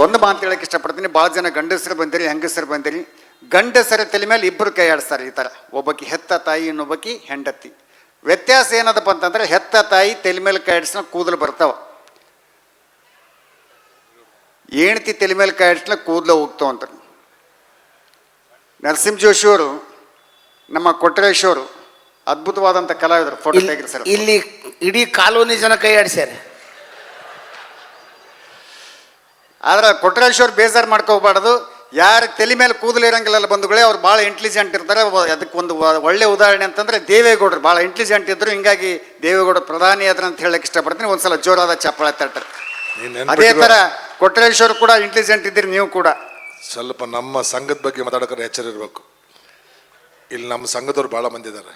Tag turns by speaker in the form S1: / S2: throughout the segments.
S1: ಒಂದು ಮಾತು ಹೇಳಕ್ಕೆ ಇಷ್ಟಪಡ್ತೀನಿ. ಭಾಳ ಜನ ಗಂಡಸರು ಬಂದಿರಿ, ಹೆಂಗಸರು ಬಂದಿರಿ. ಗಂಡಸರ ತಲೆ ಮೇಲೆ ಇಬ್ಬರು ಕೈ ಆಡಿಸ್ತಾರೆ ಈ ಥರ. ಒಬ್ಬಾಕಿ ಹೆತ್ತ ತಾಯಿ, ಇನ್ನೊಬ್ಬಾಕಿ ಹೆಂಡತಿ. ವ್ಯತ್ಯಾಸ ಏನದಪ್ಪ ಅಂತಂದ್ರೆ, ಹೆತ್ತ ತಾಯಿ ತಲೆ ಮೇಲೆ ಕೈ ಆಡಿಸ್ನ ಕೂದಲು ಬರ್ತಾವ, ಹೆಂಡತಿ ತಲೆ ಮೇಲೆ ಕೈ ಆಡಿಸ್ನ ಕೂದಲು ಹೋಗ್ತಾವ ಅಂತ. ನರಸಿಂಹ ಜೋಶಿಯವರು, ನಮ್ಮ ಕೊಟ್ರೇಶವರು ಅದ್ಭುತವಾದಂಥ ಕಲಾವಿದರು. ಫೋಟೋ ತೆಗೆದು ಸರ್.
S2: ಇಲ್ಲಿ ಇಡೀ ಕಾಲೋನಿ ಜನ ಕೈ ಆಡಿಸ್ಯಾರ.
S1: ಆದ್ರೆ ಕೊಟ್ರೇಶ್ವರ್ ಬೇಜಾರು ಮಾಡ್ಕೋಬಾರ್ದು. ಯಾರು ತಲೆ ಮೇಲೆ ಕೂದಲು ಇರಂಗಿಲ್ಲ ಬಂಧುಗಳೇ, ಅವ್ರು ಭಾಳ ಇಂಟೆಲಿಜೆಂಟ್ ಇರ್ತಾರೆ. ಅದಕ್ಕೆ ಒಂದು ಒಳ್ಳೆ ಉದಾಹರಣೆ ಅಂತಂದ್ರೆ ದೇವೇಗೌಡರು ಭಾಳ ಇಂಟೆಲಿಜೆಂಟ್ ಇದ್ರು. ಹಿಂಗಾಗಿ ದೇವೇಗೌಡ ಪ್ರಧಾನಿ ಆದ್ರ ಅಂತ ಹೇಳಕ್ಕೆ ಇಷ್ಟಪಡ್ತೀನಿ. ಒಂದ್ಸಲ ಜೋರಾದ ಚಪ್ಪಾಳೆ ತಟ್ಟಾರೆ. ಅದೇ ಥರ ಕೊಟ್ರೇಶ್ವರ್ ಕೂಡ ಇಂಟೆಲಿಜೆಂಟ್ ಇದ್ದೀರಿ ನೀವು ಕೂಡ.
S3: ಸ್ವಲ್ಪ ನಮ್ಮ ಸಂಘದ ಬಗ್ಗೆ ಮಾತಾಡೋಕೆ ಎಚ್ಚರ ಇರಬೇಕು. ಇಲ್ಲಿ ನಮ್ಮ ಸಂಘದವ್ರು ಭಾಳ ಮಂದಿ ಇದ್ದಾರೆ.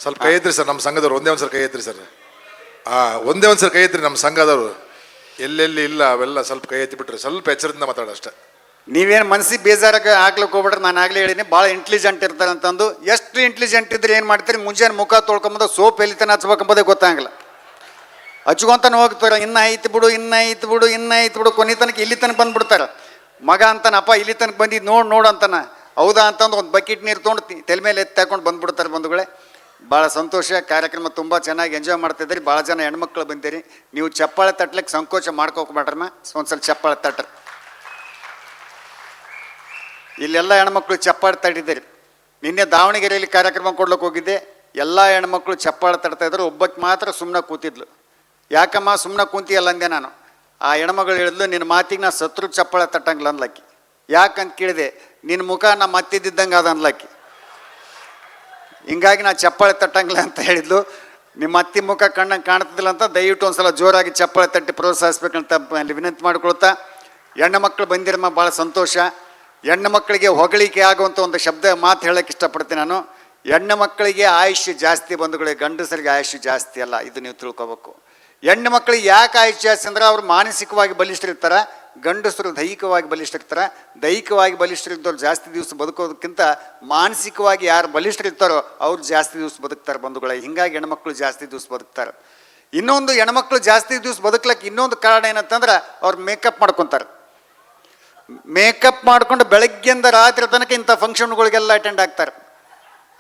S3: ಸ್ವಲ್ಪ ಕೈ ಎತ್ತಿರಿ ಸರ್, ನಮ್ಮ ಸಂಘದವ್ರು ಒಂದೇ ಒಂದ್ಸಲ ಕೈ ಎತ್ತಿರಿ ಸರ್. ಒಂದೇ ಒಂದ್ಸಲ ಕೈ ಎತ್ತಿರಿ. ನಮ್ಮ ಸಂಘದವರು ಎಲ್ಲೆಲ್ಲಿ ಇಲ್ಲ ಅವೆಲ್ಲ ಸ್ವಲ್ಪ ಕೈ ಎತ್ತಿ ಬಿಟ್ರೆ ಸ್ವಲ್ಪ ಎಚ್ಚರದಿಂದ ಮಾತಾಡೋ ಅಷ್ಟೇ.
S1: ನೀವೇನು ಮನಸ್ಸಿಗೆ ಬೇಜಾರಾಗ ಆಗ್ಲಿಕ್ಕೆ ಹೋಗ್ಬಿಟ್ರೆ, ನಾನು ಆಗಲೇ ಹೇಳಿನಿ ಭಾಳ ಇಂಟೆಲಿಜೆಂಟ್ ಇರ್ತಾರೆ ಅಂತಂದು. ಎಷ್ಟು ಇಂಟೆಲಿಜೆಂಟ್ ಇದ್ರೆ ಏನು ಮಾಡ್ತೀರಿ, ಮುಂಜಾನೆ ಮುಖ ತೊಳ್ಕೊಂಬಂದು ಸೋಪ್ ಎಲ್ಲಿ ತನ ಹಚ್ಬೇಕಂಬೋದೇ ಗೊತ್ತಾಗಲ್ಲ. ಹಚ್ಕೊಂತಾನೆ ಹೋಗ್ತಾರೆ, ಇನ್ನ ಐತಿ ಬಿಡು, ಇನ್ನ ಐತಿ ಬಿಡು, ಇನ್ನ ಐತಿ ಬಿಡು, ಕೊನೆ ತನಕ ಇಲ್ಲಿ ತನಕ ಬಂದ್ಬಿಡ್ತಾರೆ. ಮಗ ಅಂತಾನಪ್ಪ ಇಲ್ಲಿ ತನಕ ಬಂದಿದ್ದು ನೋಡು ಅಂತಾನ. ಹೌದಾ ಅಂತಂದು ಒಂದು ಬಕೆಟ್ ನೀರು ತೊಗೊಂಡು ತಲೆ ಮೇಲೆ ಎತ್ತಿ ಹಾಕೊಂಡು ಬಂದ್ಬಿಡ್ತಾರೆ ಬಂಧುಗಳೇ. ಭಾಳ ಸಂತೋಷ. ಕಾರ್ಯಕ್ರಮ ತುಂಬ ಚೆನ್ನಾಗಿ ಎಂಜಾಯ್ ಮಾಡ್ತಿದ್ದೀರಿ. ಭಾಳ ಜನ ಹೆಣ್ಮಕ್ಳು ಬಂದಿರಿ. ನೀವು ಚಪ್ಪಾಳೆ ತಟ್ಲಿಕ್ಕೆ ಸಂಕೋಚ ಮಾಡ್ಕೋಬೇಡ್ರಮ್ಮ, ಒಂದ್ಸಲ ಚಪ್ಪಾಳೆ ತಟ್ರಿ. ಇಲ್ಲೆಲ್ಲ ಹೆಣ್ಮಕ್ಳು ಚಪ್ಪಾಳೆ ತಟ್ಟಿದ್ದೀರಿ. ನಿನ್ನೆ ದಾವಣಗೆರೆಯಲ್ಲಿ ಕಾರ್ಯಕ್ರಮ ಕೊಡ್ಲಿಕ್ಕೆ ಹೋಗಿದ್ದೆ. ಎಲ್ಲ ಹೆಣ್ಮಕ್ಳು ಚಪ್ಪಾಳೆ ತಟ್ತಾ ಇದ್ರು. ಒಬ್ಬಕ್ಕೆ ಮಾತ್ರ ಸುಮ್ಮನೆ ಕೂತಿದ್ಲು. ಯಾಕಮ್ಮ ಸುಮ್ಮನೆ ಕೂತಿಯಲ್ಲ ಅಂದೆ ನಾನು. ಆ ಹೆಣ್ಮಗಳು ಹೇಳಿದ್ಲು, ನಿನ್ನ ಮಾತಿಗೆ ನಾ ಸತ್ರು ಚಪ್ಪಾಳೆ ತಟ್ಟಂಗಿಲ್ಲ ಅನ್ಲಕ್ಕಿ. ಯಾಕಂತ ಕೇಳಿದೆ, ನಿನ್ನ ಮುಖ ನಾ ಮತ್ತಿದ್ದಂಗೆ ಅದ ಅನ್ಲಕ್ಕಿ. ಹಿಂಗಾಗಿ ನಾ ಚಪ್ಪಾಳೆ ತಟ್ಟಂಗಿಲ್ಲ ಅಂತ ಹೇಳಿದ್ಲು. ನಿಮ್ಮ ಅತ್ತಿ ಮುಖ ಕಣ್ಣಂಗೆ ಕಾಣ್ತಿದ್ದಿಲ್ಲ ಅಂತ ದಯವಿಟ್ಟು ಒಂದ್ಸಲ ಜೋರಾಗಿ ಚಪ್ಪಾಳೆ ತಟ್ಟಿ ಪ್ರೋತ್ಸಾಹಿಸ್ಬೇಕಂತ ಅಲ್ಲಿ ವಿನಂತಿ ಮಾಡಿಕೊಳ್ತಾ, ಹೆಣ್ಣು ಮಕ್ಕಳು ಬಂದಿರಮ್ಮ ಭಾಳ ಸಂತೋಷ. ಹೆಣ್ಣು ಮಕ್ಕಳಿಗೆ ಹೊಗಳಿಕೆ ಆಗುವಂಥ ಒಂದು ಶಬ್ದ ಮಾತು ಹೇಳೋಕ್ಕೆ ಇಷ್ಟಪಡ್ತೀನಿ ನಾನು. ಹೆಣ್ಣು ಮಕ್ಕಳಿಗೆ ಆಯುಷ್ಯ ಜಾಸ್ತಿ ಬಂಧುಗಳಿಗೆ, ಗಂಡಸರಿಗೆ ಆಯುಷ್ಯ ಜಾಸ್ತಿ ಅಲ್ಲ, ಇದು ನೀವು ತಿಳ್ಕೊಬೇಕು. ಹೆಣ್ಣು ಮಕ್ಕಳಿಗೆ ಯಾಕೆ ಆಯುಷ್ಯ ಜಾಸ್ತಿ ಅಂದ್ರೆ ಅವ್ರು ಮಾನಸಿಕವಾಗಿ ಬಲಿಷ್ಠರಿರ್ತಾರೆ, ಗಂಡಸರು ದೈಹಿಕವಾಗಿ ಬಲಿಷ್ಠರಿರ್ತಾರೆ. ದೈಹಿಕವಾಗಿ ಬಲಿಷ್ಠರಿದ್ದವ್ರು ಜಾಸ್ತಿ ದಿವಸ ಬದುಕೋದಕ್ಕಿಂತ ಮಾನಸಿಕವಾಗಿ ಯಾರು ಬಲಿಷ್ಠರಿರ್ತಾರೋ ಅವ್ರು ಜಾಸ್ತಿ ದಿವಸ ಬದುಕ್ತಾರೆ ಬಂಧುಗಳೇ. ಹಿಂಗಾಗಿ ಹೆಣ್ಮಕ್ಳು ಜಾಸ್ತಿ ದಿವಸ ಬದುಕ್ತಾರೆ. ಇನ್ನೊಂದು ಹೆಣ್ಮಕ್ಳು ಜಾಸ್ತಿ ದಿವಸ ಬದುಕ್ಲಿಕ್ಕೆ ಇನ್ನೊಂದು ಕಾರಣ ಏನಂತಂದ್ರೆ, ಅವ್ರು ಮೇಕಪ್ ಮಾಡ್ಕೊತಾರೆ. ಮೇಕಪ್ ಮಾಡ್ಕೊಂಡು ಬೆಳಗ್ಗೆಯಿಂದ ರಾತ್ರಿ ತನಕ ಇಂಥ ಫಂಕ್ಷನ್ಗಳಿಗೆಲ್ಲ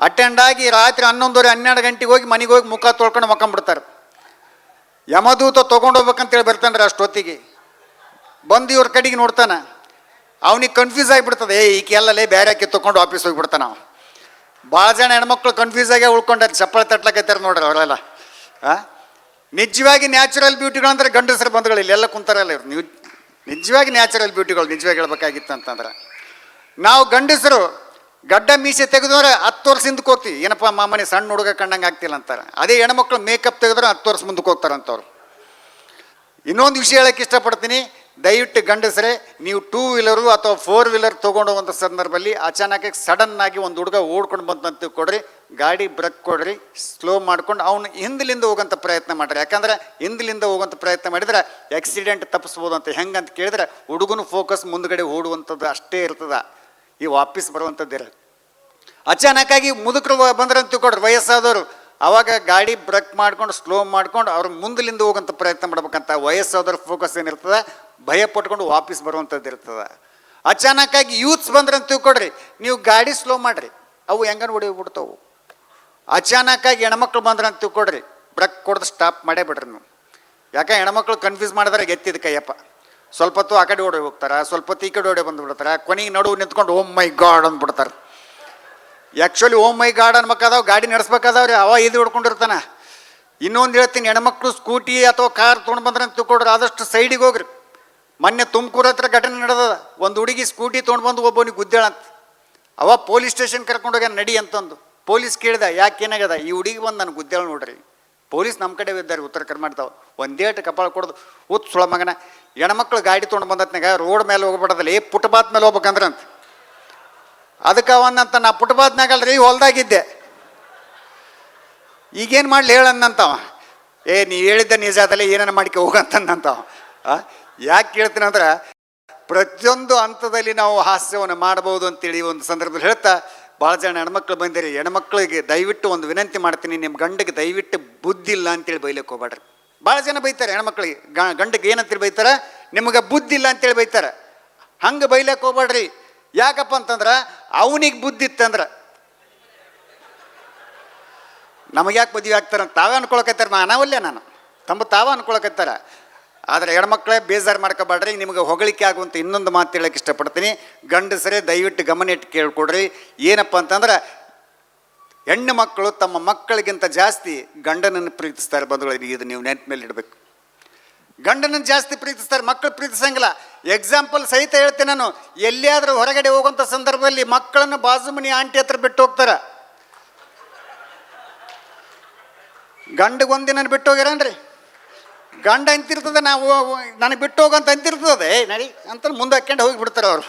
S1: ಅಟೆಂಡ್ ಆಗಿ ರಾತ್ರಿ 11:30 12 ಗಂಟೆಗೆ ಹೋಗಿ ಮನೆಗೆ ಹೋಗಿ ಮುಖ ತೊಳ್ಕೊಂಡು ಮಕ್ಕೊಂಬಿಡ್ತಾರೆ. ಯಮದೂತ ತೊಗೊಂಡೋಗ್ಬೇಕಂತೇಳಿ ಬರ್ತಾನೆ. ಅಷ್ಟೊತ್ತಿಗೆ ಬಂದು ಇವ್ರ ಕಡೆಗೆ ನೋಡ್ತಾನೆ. ಅವನಿಗೆ ಕನ್ಫ್ಯೂಸ್ ಆಗಿಬಿಡ್ತದೆ, ಈಕೆ ಎಲ್ಲಲೇ ಬೇರೆ ಆಕೆ ತೊಗೊಂಡು ಆಫೀಸ್ ಹೋಗಿಬಿಡ್ತಾನೆ ನಾವು. ಭಾಳ ಜನ ಹೆಣ್ಮಕ್ಳು ಕನ್ಫ್ಯೂಸ್ ಆಗೇ ಉಳ್ಕೊಂಡಾರೆ, ಚಪ್ಪಳೆ ತಟ್ಲಕೈತಾರೆ ನೋಡ್ರಿ ಅವರೆಲ್ಲ. ನಿಜವಾಗಿ ನ್ಯಾಚುರಲ್ ಬ್ಯೂಟಿಗಳಂದ್ರೆ ಗಂಡಸರು ಬಂಧುಗಳು ಇಲ್ಲೆಲ್ಲ ಕುಂತಾರಲ್ಲ ಇವ್ರು. ನೀವು ನಿಜವಾಗಿ ನ್ಯಾಚುರಲ್ ಬ್ಯೂಟಿಗಳು ನಿಜವಾಗಿ ಹೇಳ್ಬೇಕಾಗಿತ್ತು ಅಂತಂದ್ರೆ, ನಾವು ಗಂಡಸರು ಗಡ್ಡ ಮೀಸೆ ತೆಗೆದವ್ರೆ 10 ವರ್ಷ ಹಿಂದಕ್ಕೆ ಹೋಗ್ತೀವಿ. ಏನಪ್ಪ ಮಾಮನೆ ಸಣ್ಣ ಹುಡುಗ ಕಂಡಂಗೆ ಆಗ್ತಿಲ್ಲ ಅಂತಾರೆ. ಅದೇ ಹೆಣ್ಮಕ್ಳು ಮೇಕಪ್ ತೆಗೆದ್ರೆ 10 ವರ್ಷ ಮುಂದಕ್ಕೆ ಹೋಗ್ತಾರಂತವ್ರು. ಇನ್ನೊಂದು ವಿಷಯ ಹೇಳೋಕ್ಕೆ ಇಷ್ಟಪಡ್ತೀನಿ. ದಯವಿಟ್ಟು ಗಂಡಸರೇ, ನೀವು 2 ವೀಲರು ಅಥವಾ 4 ವೀಲರ್ ತೊಗೊಂಡೋಗುವಂಥ ಸಂದರ್ಭದಲ್ಲಿ ಅಚಾನಕ್ ಸಡನ್ನಾಗಿ ಒಂದು ಹುಡುಗ ಓಡ್ಕೊಂಡು ಬಂದಂತ ಕೊಡ್ರಿ, ಗಾಡಿ ಬ್ರೇಕ್ ಕೊಡ್ರಿ, ಸ್ಲೋ ಮಾಡ್ಕೊಂಡು ಅವ್ನು ಹಿಂದಲಿಂದ ಹೋಗೋಂಥ ಪ್ರಯತ್ನ ಮಾಡಿರಿ. ಯಾಕಂದ್ರೆ ಹಿಂದಲಿಂದ ಹೋಗೋಂಥ ಪ್ರಯತ್ನ ಮಾಡಿದ್ರೆ ಆಕ್ಸಿಡೆಂಟ್ ತಪ್ಪಿಸ್ಬೋದು ಅಂತ. ಹೆಂಗಂತ ಕೇಳಿದ್ರೆ, ಹುಡುಗನ ಫೋಕಸ್ ಮುಂದ್ಗಡೆ ಓಡುವಂಥದ್ದು ಅಷ್ಟೇ ಇರ್ತದ, ಈ ವಾಪಸ್ ಬರುವಂಥದ್ದಿರ. ಅಚಾನಕ್ಕಾಗಿ ಮುದುಕರು ಬಂದ್ರಂತ ತಿಳ್ಕೊಡ್ರಿ, ವಯಸ್ಸಾದವರು, ಅವಾಗ ಗಾಡಿ ಬ್ರೇಕ್ ಮಾಡ್ಕೊಂಡು ಸ್ಲೋ ಮಾಡ್ಕೊಂಡು ಅವ್ರು ಮುಂದಲಿಂದ ಹೋಗೋಂಥ ಪ್ರಯತ್ನ ಮಾಡ್ಬೇಕಂತ. ವಯಸ್ಸಾದವ್ರ ಫೋಕಸ್ ಏನಿರ್ತದೆ, ಭಯ ಪಟ್ಕೊಂಡು ವಾಪಸ್ ಬರುವಂಥದ್ದು ಇರ್ತದೆ. ಅಚಾನಕ್ಕಾಗಿ ಯೂತ್ಸ್ ಬಂದ್ರಂತ ತಿಳ್ಕೊಡ್ರಿ, ನೀವು ಗಾಡಿ ಸ್ಲೋ ಮಾಡಿರಿ, ಅವು ಹೆಂಗನ ಹೊಡಿಬಿಡ್ತಾವು. ಅಚಾನಕ್ಕಾಗಿ ಹೆಣ್ಮಕ್ಳು ಬಂದ್ರಂತ ತಿಳ್ಕೊಡ್ರಿ, ಬ್ರೇಕ್ ಕೊಡ್ದು ಸ್ಟಾಪ್ ಮಾಡೇ ಬಿಡ್ರಿ ನೀವು. ಯಾಕೆ ಹೆಣ್ಮಕ್ಳು ಕನ್ಫ್ಯೂಸ್ ಮಾಡಿದ್ರೆ ಎತ್ತಿದ ಕೈಯಪ್ಪ. ಸ್ವಲ್ಪ ಹೊತ್ತು ಆ ಕಡೆ ಓಡಿ ಹೋಗ್ತಾರೆ, ಸ್ವಲ್ಪ ಹೊತ್ತು ಈ ಕಡೆ ಓಡಿ ಬಂದುಬಿಡ್ತಾರೆ. ಕೊನೆಗೆ ನಡುವು ನಿಂತ್ಕೊಂಡು ಓ ಮೈ ಗಾಡ್ ಅಂದ್ಬಿಡ್ತಾರೆ. ಆ್ಯಕ್ಚುಲಿ ಓ ಮೈ ಗಾಡ್ ಅನ್ಬೇಕಾದವು, ಗಾಡಿ ನಡೆಸ್ಬೇಕಾದವ್ರಿ ಅವ ಇದು ಹಿಡ್ಕೊಂಡಿರ್ತಾನೆ. ಇನ್ನೊಂದು ಹೇಳ್ತೀನಿ, ಹೆಣ್ಮಕ್ಳು ಸ್ಕೂಟಿ ಅಥವಾ ಕಾರ್ ತೊಗೊಂಡು ಬಂದ್ರೆ ತಿಳ್ಕೊಡ್ರಿ, ಆದಷ್ಟು ಸೈಡಿಗೆ ಹೋಗ್ರಿ. ಮೊನ್ನೆ ತುಮಕೂರು ಹತ್ರ ಘಟನೆ ನಡೆದ. ಒಂದು ಹುಡುಗಿ ಸ್ಕೂಟಿ ತೊಗೊಂಡು ಬಂದು ಒಬ್ಬನಿಗೆ ಗುದ್ದೇಳಂತ. ಅವ ಪೊಲೀಸ್ ಸ್ಟೇಷನ್ ಕರ್ಕೊಂಡೋಗ್ಯಾನ ನಡಿ ಅಂತಂದು. ಪೊಲೀಸ್ ಕೇಳಿದ, ಯಾಕೆ ಏನಾಗದ? ಈ ಹುಡುಗಿ ಬಂದು ನನಗೆ ಗುದ್ದೇಳ ನೋಡ್ರಿ. ಪೊಲೀಸ್ ನಮ್ಮ ಕಡೆ ಇದ್ದಾರೆ, ಉತ್ತರ ಕರ್ನಾಟಕದವು. ಒಂದೇಟು ಕಪಾಳ ಕೊಡೋದು, ಉತ್ ಸುಳ ಮಗನ, ಹೆಣ್ಮಕ್ಳು ಗಾಡಿ ತೊಗೊಂಡು ಬಂದತ್ನಾಗ ರೋಡ್ ಮೇಲೆ ಹೋಗ್ಬಿಡೋದಲ್ಲ, ಪುಟ್ಬಾತ್ ಮೇಲೆ ಹೋಗ್ಬೇಕಂದ್ರಂತ. ಅದಕ್ಕೆ ಅವನಂತ, ನಾ ಪುಟ್ಬಾತ್ನಾಗಲ್ರಿ ಹೊಲ್ದಾಗಿದ್ದೆ, ಈಗೇನು ಮಾಡಲಿ ಹೇಳಂದಂತವ. ನೀ ಹೇಳಿದ್ದ ನಿಜ ಅದಲ್ಲ, ಏನೇನು ಮಾಡ್ಕೆ ಹೋಗಂತಂದಂತವ. ಯಾಕೆ ಕೇಳ್ತೀನಿ ಅಂದ್ರೆ, ಪ್ರತಿಯೊಂದು ಹಂತದಲ್ಲಿ ನಾವು ಹಾಸ್ಯವನ್ನು ಮಾಡ್ಬೋದು ಅಂತೇಳಿ ಒಂದು ಸಂದರ್ಭದಲ್ಲಿ ಹೇಳ್ತಾ, ಭಾಳ ಜನ ಹೆಣ್ಮಕ್ಳು ಬಂದಿರಿ. ಹೆಣ್ಮಕ್ಳಿಗೆ ದಯವಿಟ್ಟು ಒಂದು ವಿನಂತಿ ಮಾಡ್ತೀನಿ, ನಿಮ್ಮ ಗಂಡಿಗೆ ದಯವಿಟ್ಟು ಬುದ್ಧಿ ಇಲ್ಲ ಅಂತೇಳಿ ಬೈಲಿಕ್ಕೆ ಹೋಗ್ಬೇಡ್ರಿ. ಭಾಳ ಜನ ಬೈತಾರೆ ಹೆಣ್ಮಕ್ಳಿಗೆ, ಗಂಡಗೆ ಏನಂತೇಳಿ ಬೈತಾರೆ, ನಿಮಗೆ ಬುದ್ಧಿ ಇಲ್ಲ ಅಂತೇಳಿ ಬೈತಾರೆ. ಹಂಗೆ ಬೈಲಕ್ಕೆ ಹೋಗ್ಬೇಡ್ರಿ. ಯಾಕಪ್ಪ ಅಂತಂದ್ರೆ ಅವನಿಗೆ ಬುದ್ಧಿ ಇತ್ತಂದ್ರೆ ನಮಗೆ ಯಾಕೆ ಮದುವೆ ಆಗ್ತಾರೆ ಅಂತ ತಾವೇ ಅನ್ಕೊಳಕತ್ತಾರೆ. ಅನಾವಲ್ಯ ನಾನು ತಾವೇ ಅನ್ಕೊಳಕತ್ತಾರ. ಆದರೆ ಹೆಣ್ಮಕ್ಳೇ ಬೇಜಾರು ಮಾಡ್ಕೊಬೇಡ್ರಿ. ನಿಮಗೆ ಹೊಗಳಿಕೆ ಆಗುವಂಥ ಇನ್ನೊಂದು ಮಾತು ಹೇಳಕ್ಕೆ ಇಷ್ಟಪಡ್ತೀನಿ. ಗಂಡಸರೇ ದಯವಿಟ್ಟು ಗಮನ ಇಟ್ಟು ಕೇಳ್ಕೊಡ್ರಿ. ಏನಪ್ಪ ಅಂತಂದ್ರೆ ಹೆಣ್ಣು ಮಕ್ಕಳು ತಮ್ಮ ಮಕ್ಕಳಿಗಿಂತ ಜಾಸ್ತಿ ಗಂಡನನ್ನು ಪ್ರೀತಿಸ್ತಾರೆ ಬಂಧುಗಳಿಗೆ. ಇದು ನೀವು ನೆನ್ಪು ಮೇಲೆ ಇಡಬೇಕು. ಗಂಡನನ್ನು ಜಾಸ್ತಿ ಪ್ರೀತಿಸ್ತಾರೆ, ಮಕ್ಕಳು ಪ್ರೀತಿಸಂಗಿಲ್ಲ. ಎಕ್ಸಾಂಪಲ್ ಸಹಿತ ಹೇಳ್ತೇನೆ ನಾನು. ಎಲ್ಲಿಯಾದರೂ ಹೊರಗಡೆ ಹೋಗುವಂಥ ಸಂದರ್ಭದಲ್ಲಿ ಮಕ್ಕಳನ್ನು ಬಾಜು ಮನಿ ಆಂಟಿ ಹತ್ರ ಬಿಟ್ಟು ಹೋಗ್ತಾರೆ. ಗಂಡಗೆ ಒಂದಿನ ಬಿಟ್ಟು ಹೋಗ್ಯಾರನ್ರಿ. ಗಂಡ ಅಂತಿರ್ತದೆ, ನಾವು ನನಗೆ ಬಿಟ್ಟು ಹೋಗಂತ ಅಂತಿರ್ತದೆ, ನಡಿ ಅಂತ ಮುಂದೆ ಹಾಕ್ಕೊಂಡು ಹೋಗಿಬಿಡ್ತಾರೆ ಅವರು.